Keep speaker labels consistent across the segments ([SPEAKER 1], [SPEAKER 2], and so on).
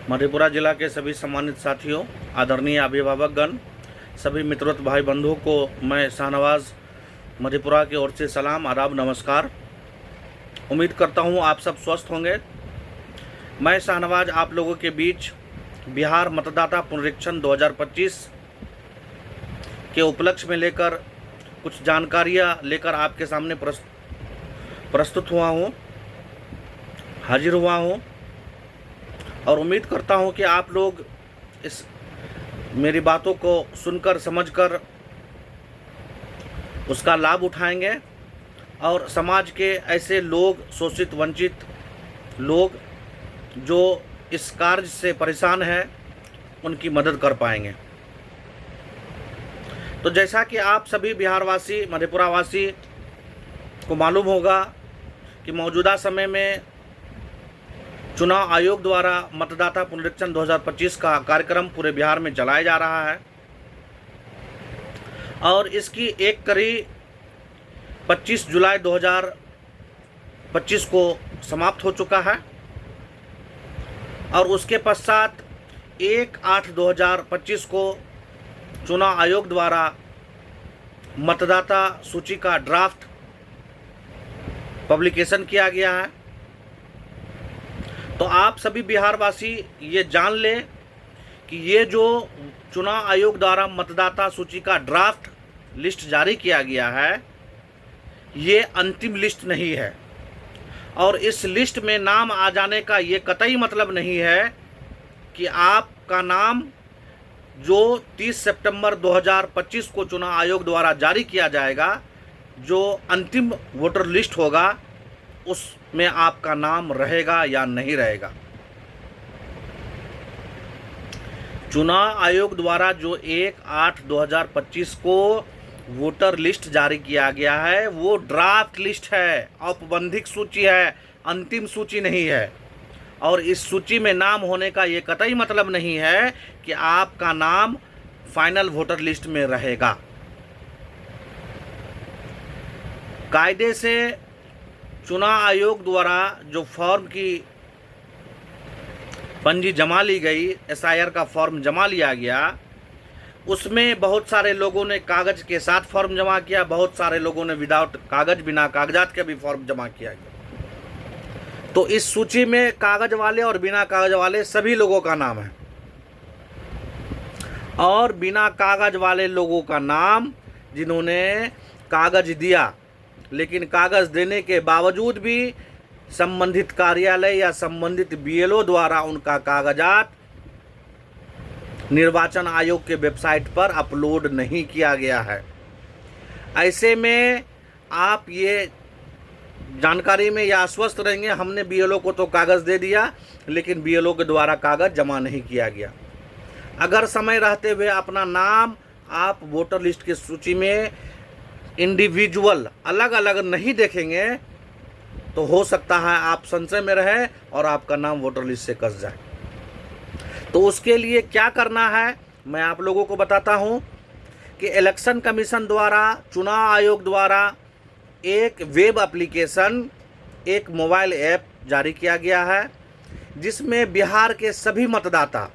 [SPEAKER 1] मधेपुरा जिला के सभी सम्मानित साथियों, आदरणीय अभिभावकगण, सभी मित्रवत भाई बंधुओं को मैं शाहनवाज मधेपुरा की ओर से सलाम, आदाब, नमस्कार। उम्मीद करता हूं आप सब स्वस्थ होंगे। मैं शाहनवाज आप लोगों के बीच बिहार मतदाता पुनरीक्षण 2025 के उपलक्ष्य में लेकर कुछ जानकारियां लेकर आपके सामने प्रस्तुत हुआ हूं, हाजिर हुआ हूं और उम्मीद करता हूं कि आप लोग इस मेरी बातों को सुनकर समझकर उसका लाभ उठाएंगे और समाज के ऐसे लोग, शोषित वंचित लोग जो इस कार्य से परेशान हैं, उनकी मदद कर पाएंगे। तो जैसा कि आप सभी बिहारवासी, मधेपुरावासी को मालूम होगा कि मौजूदा समय में चुनाव आयोग द्वारा मतदाता पुनरीक्षण 2025 का कार्यक्रम पूरे बिहार में चलाया जा रहा है और इसकी एक कड़ी 25 जुलाई 2025 को समाप्त हो चुका है और उसके पश्चात 1/8/2025 को चुनाव आयोग द्वारा मतदाता सूची का ड्राफ्ट पब्लिकेशन किया गया है। तो आप सभी बिहारवासी ये जान लें कि ये जो चुनाव आयोग द्वारा मतदाता सूची का ड्राफ्ट लिस्ट जारी किया गया है, ये अंतिम लिस्ट नहीं है और इस लिस्ट में नाम आ जाने का ये कतई मतलब नहीं है कि आपका नाम जो 30 सितंबर 2025 को चुनाव आयोग द्वारा जारी किया जाएगा, जो अंतिम वोटर लिस्ट होगा, उसमें आपका नाम रहेगा या नहीं रहेगा। चुनाव आयोग द्वारा जो 1/8/2025 को वोटर लिस्ट जारी किया गया है, वो ड्राफ्ट लिस्ट है, औपबंधिक सूची है, अंतिम सूची नहीं है और इस सूची में नाम होने का ये कतई मतलब नहीं है कि आपका नाम फाइनल वोटर लिस्ट में रहेगा। कायदे से चुनाव आयोग द्वारा जो फॉर्म की पंजी जमा ली गई, SIR का फॉर्म जमा लिया गया, उसमें बहुत सारे लोगों ने कागज के साथ फॉर्म जमा किया, बहुत सारे लोगों ने विदाउट कागज, बिना कागजात के भी फॉर्म जमा किया गया। तो इस सूची में कागज वाले और बिना कागज वाले सभी लोगों का नाम है और बिना कागज वाले लोगों का नाम, जिन्होंने कागज दिया लेकिन कागज देने के बावजूद भी संबंधित कार्यालय या संबंधित BLO द्वारा उनका कागजात निर्वाचन आयोग के वेबसाइट पर अपलोड नहीं किया गया है। ऐसे में आप ये जानकारी में यह आश्वस्त रहेंगे, हमने BLO को तो कागज दे दिया लेकिन BLO के द्वारा कागज जमा नहीं किया गया। अगर समय रहते हुए अपना नाम आप वोटर लिस्ट की सूची में इंडिविजुअल अलग अलग नहीं देखेंगे तो हो सकता है आप संशय में रहे और आपका नाम वोटर लिस्ट से कट जाए। तो उसके लिए क्या करना है मैं आप लोगों को बताता हूं कि इलेक्शन कमीशन द्वारा, चुनाव आयोग द्वारा एक वेब एप्लीकेशन, एक मोबाइल ऐप जारी किया गया है, जिसमें बिहार के सभी मतदाता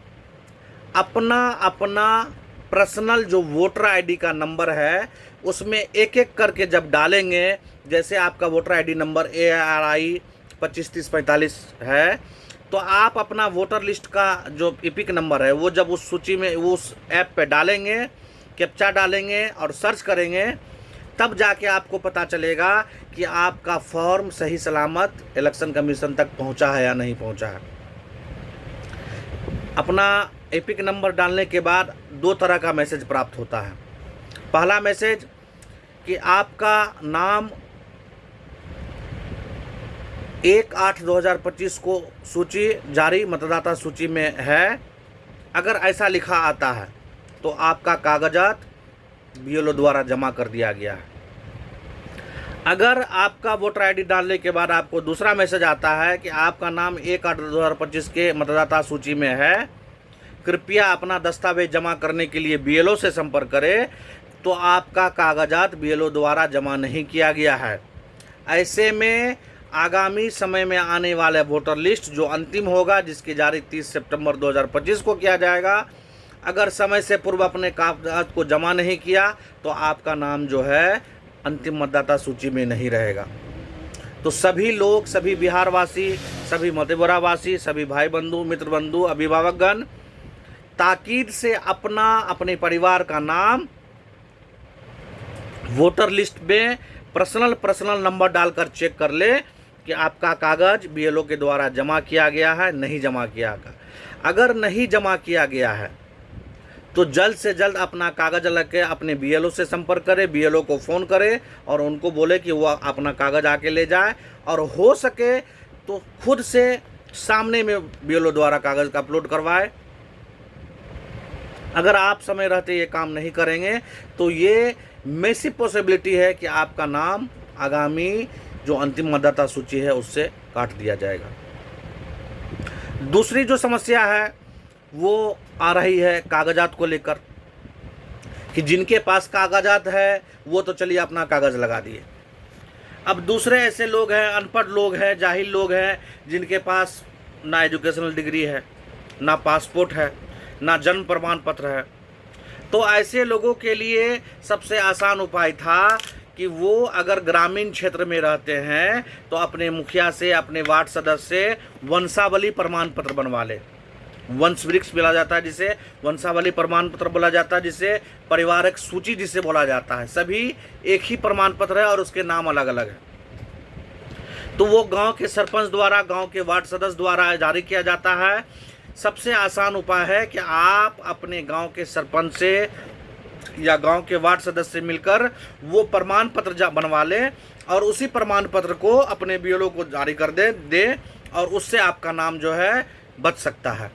[SPEAKER 1] अपना अपना पर्सनल जो वोटर आईडी का नंबर है, उसमें एक एक करके जब डालेंगे, जैसे आपका वोटर आईडी नंबर ARI 253045 है, तो आप अपना वोटर लिस्ट का जो इपिक नंबर है, वो जब उस सूची में, उस ऐप पे डालेंगे, कैप्चा डालेंगे और सर्च करेंगे, तब जाके आपको पता चलेगा कि आपका फॉर्म सही सलामत इलेक्शन कमीशन तक पहुंचा है या नहीं पहुंचा है। अपना एपिक नंबर डालने के बाद 2 तरह का मैसेज प्राप्त होता है। पहला मैसेज कि आपका नाम 1/8/2025 को सूची जारी मतदाता सूची में है। अगर ऐसा लिखा आता है तो आपका कागजात BLO द्वारा जमा कर दिया गया है। अगर आपका वोटर आईडी डालने के बाद आपको दूसरा मैसेज आता है कि आपका नाम 1/8/2025 के मतदाता सूची में है, कृपया अपना दस्तावेज जमा करने के लिए BLO से संपर्क करें, तो आपका कागजात BLO द्वारा जमा नहीं किया गया है। ऐसे में आगामी समय में आने वाले वोटर लिस्ट जो अंतिम होगा, जिसकी जारी 30 सितंबर 2025 को किया जाएगा, अगर समय से पूर्व अपने कागजात को जमा नहीं किया तो आपका नाम जो है अंतिम मतदाता सूची में नहीं रहेगा। तो सभी लोग, सभी बिहारवासी, सभी मधेपुरावासी, सभी भाई बंधु, मित्र बंधु, अभिभावकगण ताकीद से अपने परिवार का नाम वोटर लिस्ट में पर्सनल नंबर डालकर चेक कर ले कि आपका कागज बीएलओ के द्वारा जमा किया गया है, नहीं जमा किया गया। अगर नहीं जमा किया गया है तो जल्द से जल्द अपना कागज लेके अपने बीएलओ से संपर्क करे, बीएलओ को फ़ोन करे और उनको बोले कि वह अपना कागज आके ले जाए, और हो सके तो खुद से सामने में बीएलओ द्वारा कागज का अपलोड करवाए। अगर आप समय रहते ये काम नहीं करेंगे तो ये मैसिव पॉसिबिलिटी है कि आपका नाम आगामी जो अंतिम मतदाता सूची है उससे काट दिया जाएगा। दूसरी जो समस्या है वो आ रही है कागजात को लेकर, कि जिनके पास कागजात है वो तो चलिए अपना कागज़ लगा दिए। अब दूसरे ऐसे लोग हैं, अनपढ़ लोग हैं, जाहिल लोग हैं, जिनके पास ना एजुकेशनल डिग्री है, ना पासपोर्ट है, ना जन्म प्रमाण पत्र है। तो ऐसे लोगों के लिए सबसे आसान उपाय था कि वो अगर ग्रामीण क्षेत्र में रहते हैं तो अपने मुखिया से, अपने वार्ड सदस्य से वंशावली प्रमाण पत्र बनवा ले। वंश वृक्ष बोला जाता है जिसे, वंशावली प्रमाण पत्र बोला जाता है जिसे, पारिवारिक सूची जिसे बोला जाता है। सभी एक ही प्रमाण पत्र है और उसके नाम अलग अलग है। तो वो गांव के सरपंच द्वारा, गांव के वार्ड सदस्य द्वारा जारी किया जाता है। सबसे आसान उपाय है कि आप अपने गांव के सरपंच से या गांव के वार्ड सदस्य से मिलकर वो प्रमाण पत्र बनवा लें और उसी प्रमाण पत्र को अपने बीएलओ को जारी कर दे और उससे आपका नाम जो है बच सकता है।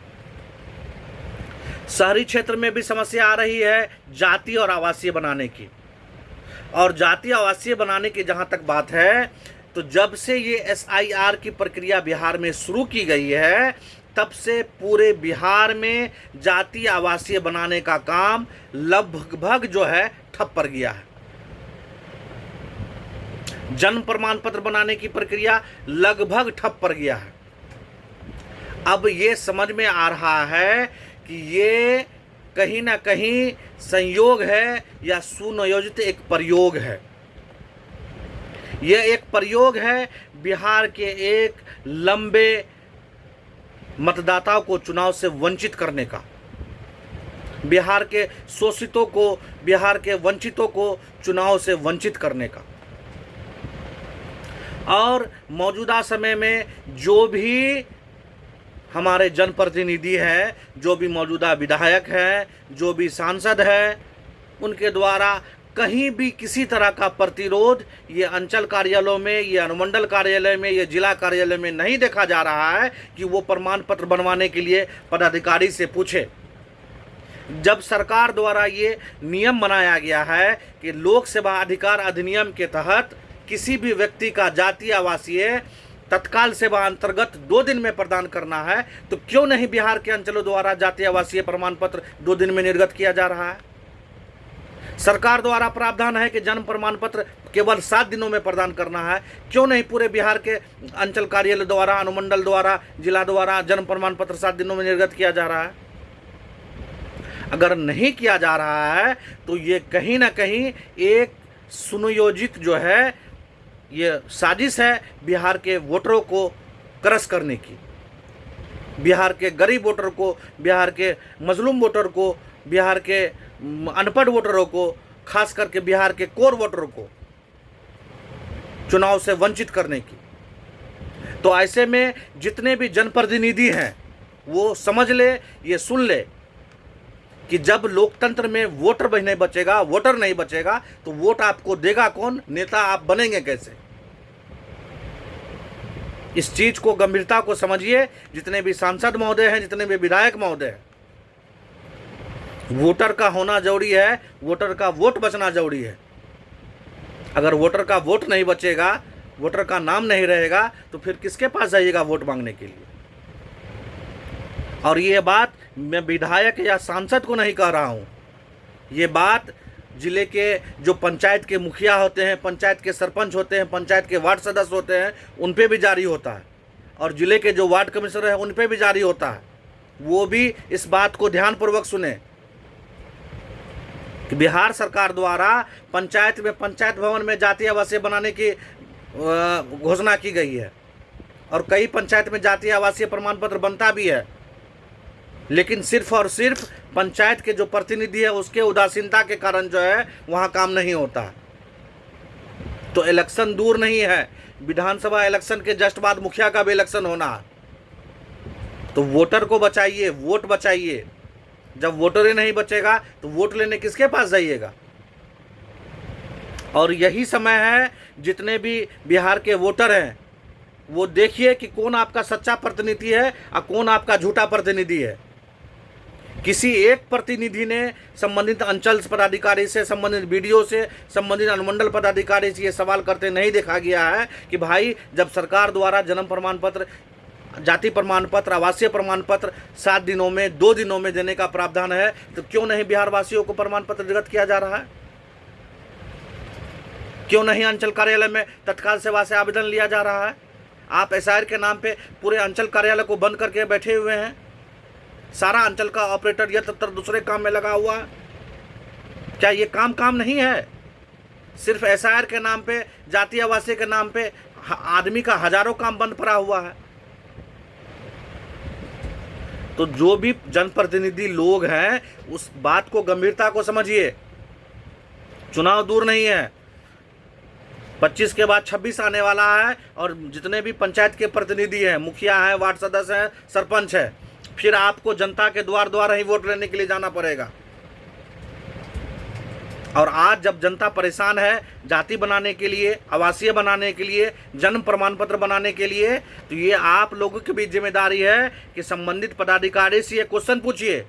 [SPEAKER 1] शहरी क्षेत्र में भी समस्या आ रही है जाति और आवासीय बनाने की। और जाति आवासीय बनाने की जहां तक बात है, तो जब से ये एसआईआर की प्रक्रिया बिहार में शुरू की गई है तब से पूरे बिहार में जाति आवासीय बनाने का काम लगभग जो है ठप पड़ गया है। जन्म प्रमाण पत्र बनाने की प्रक्रिया लगभग ठप पड़ गया है। अब ये समझ में आ रहा है कि ये कहीं ना कहीं संयोग है या सुनियोजित एक प्रयोग है। यह एक प्रयोग है बिहार के एक लंबे मतदाताओं को चुनाव से वंचित करने का, बिहार के शोषितों को, बिहार के वंचितों को चुनाव से वंचित करने का। और मौजूदा समय में जो भी हमारे जनप्रतिनिधि हैं, जो भी मौजूदा विधायक हैं, जो भी सांसद हैं, उनके द्वारा कहीं भी किसी तरह का प्रतिरोध ये अंचल कार्यालयों में, ये अनुमंडल कार्यालय में, ये जिला कार्यालय में नहीं देखा जा रहा है कि वो प्रमाण पत्र बनवाने के लिए पदाधिकारी से पूछे। जब सरकार द्वारा ये नियम बनाया गया है कि लोक सेवा अधिकार अधिनियम के तहत किसी भी व्यक्ति का जाति आवासीय तत्काल सेवा अंतर्गत 2 दिन में प्रदान करना है, तो क्यों नहीं बिहार के अंचलों द्वारा जाति आवासीय प्रमाण पत्र 2 दिन में निर्गत किया जा रहा है? सरकार द्वारा प्रावधान है कि जन्म प्रमाण पत्र केवल 7 दिनों में प्रदान करना है, क्यों नहीं पूरे बिहार के अंचल कार्यालय द्वारा, अनुमंडल द्वारा, जिला द्वारा जन्म प्रमाण पत्र 7 दिनों में निर्गत किया जा रहा है? अगर नहीं किया जा रहा है तो ये कहीं ना कहीं एक सुनियोजित जो है ये साजिश है बिहार के वोटरों को क्रश करने की, बिहार के गरीब वोटर को, बिहार के मजलूम वोटर को, बिहार के अनपढ़ वोटरों को, खास करके बिहार के कोर वोटरों को चुनाव से वंचित करने की। तो ऐसे में जितने भी जनप्रतिनिधि हैं वो समझ ले, ये सुन ले कि जब लोकतंत्र में वोटर नहीं बचेगा, वोटर नहीं बचेगा, तो वोट आपको देगा कौन? नेता आप बनेंगे कैसे? इस चीज को, गंभीरता को समझिए। जितने भी सांसद महोदय हैं, जितने भी विधायक महोदय हैं, वोटर का होना जरूरी है, वोटर का वोट बचना जरूरी है। अगर वोटर का वोट नहीं बचेगा, वोटर का नाम नहीं रहेगा, तो फिर किसके पास जाइएगा वोट मांगने के लिए? और ये बात मैं विधायक या सांसद को नहीं कह रहा हूँ, ये बात जिले के जो पंचायत के मुखिया होते हैं, पंचायत के सरपंच होते हैं, पंचायत के वार्ड सदस्य होते हैं, उन पे भी जारी होता है, और जिले के जो वार्ड कमिश्नर हैं उन पे भी जारी होता है। वो भी इस बात को ध्यानपूर्वक सुने कि बिहार सरकार द्वारा पंचायत भवन में जातीय आवासीय बनाने की घोषणा की गई है, और कई पंचायत में जातीय आवासीय प्रमाण पत्र बनता भी है, लेकिन सिर्फ और सिर्फ पंचायत के जो प्रतिनिधि है उसके उदासीनता के कारण जो है वहाँ काम नहीं होता। तो इलेक्शन दूर नहीं है, विधानसभा इलेक्शन के जस्ट बाद मुखिया का भी इलेक्शन होना है। तो वोटर को बचाइए, वोट बचाइए। जब वोटर ही नहीं बचेगा तो वोट लेने किसके पास जाइएगा? और यही समय है, जितने भी बिहार के वोटर हैं वो देखिए कि कौन आपका सच्चा प्रतिनिधि है और कौन आपका झूठा प्रतिनिधि है। किसी एक प्रतिनिधि ने संबंधित अंचल पदाधिकारी से, संबंधित बीडीओ से, संबंधित अनुमंडल पदाधिकारी से ये सवाल करते नहीं देखा गया है कि भाई जब सरकार द्वारा जन्म प्रमाण पत्र, जाति प्रमाण पत्र, आवासीय प्रमाण पत्र 7 दिनों में, 2 दिनों में देने का प्रावधान है, तो क्यों नहीं बिहार वासियों को प्रमाण पत्र निर्गत किया जा रहा है? क्यों नहीं अंचल कार्यालय में तत्काल सेवा से आवेदन लिया जा रहा है? आप एसआईआर के नाम पे पूरे अंचल कार्यालय को बंद करके बैठे हुए हैं। सारा अंचल का ऑपरेटर यह तत्तर दूसरे काम में लगा हुआ है। क्या ये काम नहीं है? सिर्फ एसआईआर के नाम पे, जातीय आवासीय के नाम पे आदमी का हजारों काम बंद पड़ा हुआ है। तो जो भी जनप्रतिनिधि लोग हैं उस बात को, गंभीरता को समझिए। चुनाव दूर नहीं है, 25 के बाद 26 आने वाला है, और जितने भी पंचायत के प्रतिनिधि हैं, मुखिया हैं, वार्ड सदस्य हैं, सरपंच है, फिर आपको जनता के द्वार ही वोट लेने के लिए जाना पड़ेगा। और आज जब जनता परेशान है जाति बनाने के लिए, आवासीय बनाने के लिए, जन्म प्रमाण पत्र बनाने के लिए, तो ये आप लोगों की भी जिम्मेदारी है कि संबंधित पदाधिकारी से ये क्वेश्चन पूछिए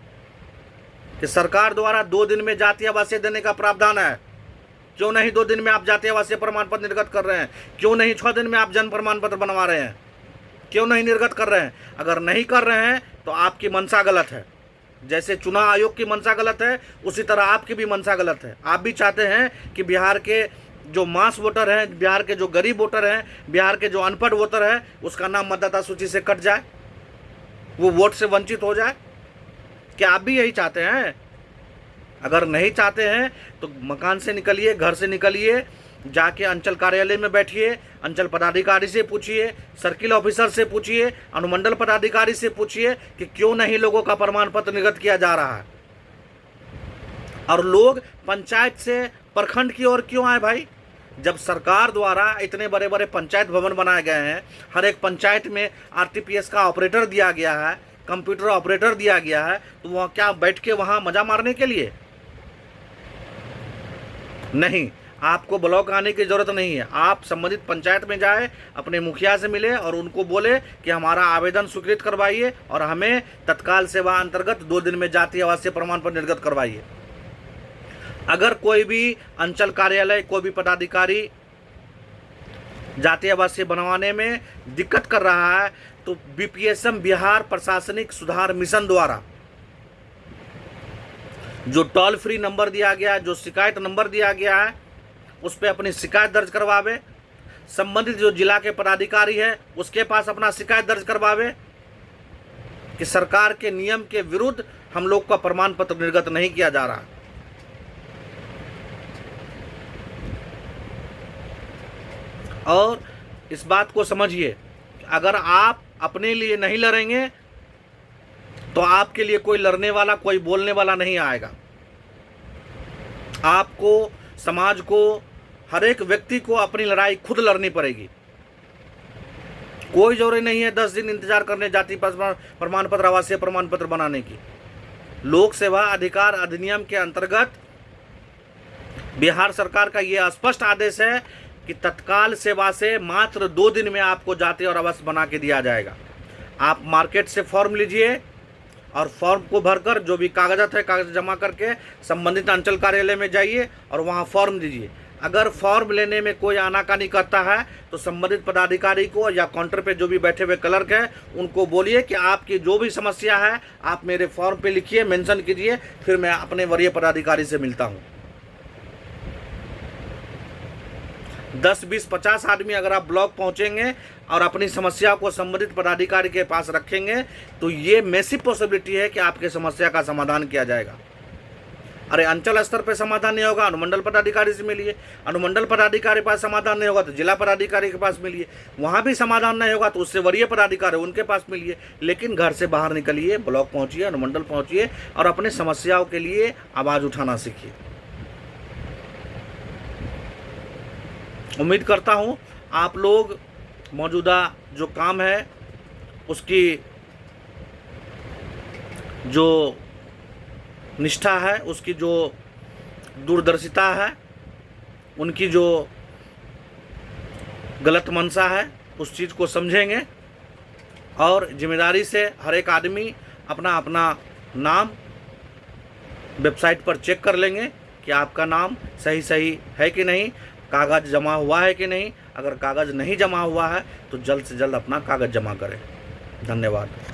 [SPEAKER 1] कि सरकार द्वारा 2 दिन में जातीय आवासीय देने का प्रावधान है, क्यों नहीं 2 दिन में आप जातीय आवासीय प्रमाण पत्र निर्गत कर रहे हैं? क्यों नहीं 6 दिन में आप जन्म प्रमाण पत्र बनवा रहे हैं? क्यों नहीं निर्गत कर रहे हैं? अगर नहीं कर रहे हैं तो आपकी मंशा गलत है। जैसे चुनाव आयोग की मंशा गलत है, उसी तरह आपकी भी मंशा गलत है। आप भी चाहते हैं कि बिहार के जो मास वोटर हैं, बिहार के जो गरीब वोटर हैं, बिहार के जो अनपढ़ वोटर है, उसका नाम मतदाता सूची से कट जाए, वो वोट से वंचित हो जाए। क्या आप भी यही चाहते हैं? अगर नहीं चाहते हैं तो मकान से निकलिए, घर से निकलिए, जाके अंचल कार्यालय में बैठिए, अंचल पदाधिकारी से पूछिए, सर्किल ऑफिसर से पूछिए, अनुमंडल पदाधिकारी से पूछिए कि क्यों नहीं लोगों का प्रमाण पत्र निर्गत किया जा रहा है। और लोग पंचायत से प्रखंड की ओर क्यों आए भाई? जब सरकार द्वारा इतने बड़े बड़े पंचायत भवन बनाए गए हैं, हर एक पंचायत में आरटीपीएस का ऑपरेटर दिया गया है, कंप्यूटर ऑपरेटर दिया गया है, तो वहाँ क्या बैठ के वहाँ मजा मारने के लिए? नहीं, आपको ब्लॉक आने की ज़रूरत नहीं है। आप संबंधित पंचायत में जाए, अपने मुखिया से मिले और उनको बोले कि हमारा आवेदन स्वीकृत करवाइए और हमें तत्काल सेवा अंतर्गत 2 दिन में जातीय आवासीय प्रमाण पत्र निर्गत करवाइए। अगर कोई भी अंचल कार्यालय, कोई भी पदाधिकारी जातीय आवासीय बनवाने में दिक्कत कर रहा है, तो बीपीएसएम, बिहार प्रशासनिक सुधार मिशन द्वारा जो टोल फ्री नंबर दिया गया है, जो शिकायत नंबर दिया गया है, उस पर अपनी शिकायत दर्ज करवावे। संबंधित जो जिला के पदाधिकारी है उसके पास अपना शिकायत दर्ज करवावे कि सरकार के नियम के विरुद्ध हम लोग का प्रमाण पत्र निर्गत नहीं किया जा रहा। और इस बात को समझिए, अगर आप अपने लिए नहीं लड़ेंगे तो आपके लिए कोई लड़ने वाला, कोई बोलने वाला नहीं आएगा। आपको, समाज को, हर एक व्यक्ति को अपनी लड़ाई खुद लड़नी पड़ेगी। कोई जरूरी नहीं है 10 दिन इंतजार करने जाति प्रमाण पत्र, आवासीय प्रमाण पत्र बनाने की। लोक सेवा अधिकार अधिनियम के अंतर्गत बिहार सरकार का यह स्पष्ट आदेश है कि तत्काल सेवा से मात्र 2 दिन में आपको जाति और आवास बना के दिया जाएगा। आप मार्केट से फॉर्म लीजिए और फॉर्म को भरकर जो भी कागजात है, कागज जमा करके संबंधित अंचल कार्यालय में जाइए और वहां फॉर्म दीजिए। अगर फॉर्म लेने में कोई आनाकानी करता है तो संबंधित पदाधिकारी को या काउंटर पे जो भी बैठे हुए क्लर्क हैं उनको बोलिए कि आपकी जो भी समस्या है आप मेरे फॉर्म पे लिखिए, मेंशन कीजिए, फिर मैं अपने वरीय पदाधिकारी से मिलता हूँ। 10, 20, 50 आदमी अगर आप ब्लॉक पहुंचेंगे और अपनी समस्या को संबंधित पदाधिकारी के पास रखेंगे तो ये मैसिव पॉसिबिलिटी है कि आपके समस्या का समाधान किया जाएगा। अरे अंचल स्तर पे समाधान नहीं होगा, अनुमंडल पदाधिकारी से मिलिए, अनुमंडल पदाधिकारी के पास समाधान नहीं होगा तो जिला पदाधिकारी के पास मिलिए, वहाँ भी समाधान नहीं होगा तो उससे वरीय पदाधिकारी उनके पास मिलिए। लेकिन घर से बाहर निकलिए, ब्लॉक पहुँचिए, अनुमंडल पहुँचिए और अपने समस्याओं के लिए आवाज़ उठाना सीखिए। उम्मीद करता हूँ आप लोग मौजूदा जो काम है उसकी जो निष्ठा है, उसकी जो दूरदर्शिता है, उनकी जो गलत मंशा है उस चीज़ को समझेंगे और जिम्मेदारी से हर एक आदमी अपना अपना नाम वेबसाइट पर चेक कर लेंगे कि आपका नाम सही है कि नहीं, कागज़ जमा हुआ है कि नहीं। अगर कागज़ नहीं जमा हुआ है तो जल्द से जल्द अपना कागज़ जमा करें। धन्यवाद।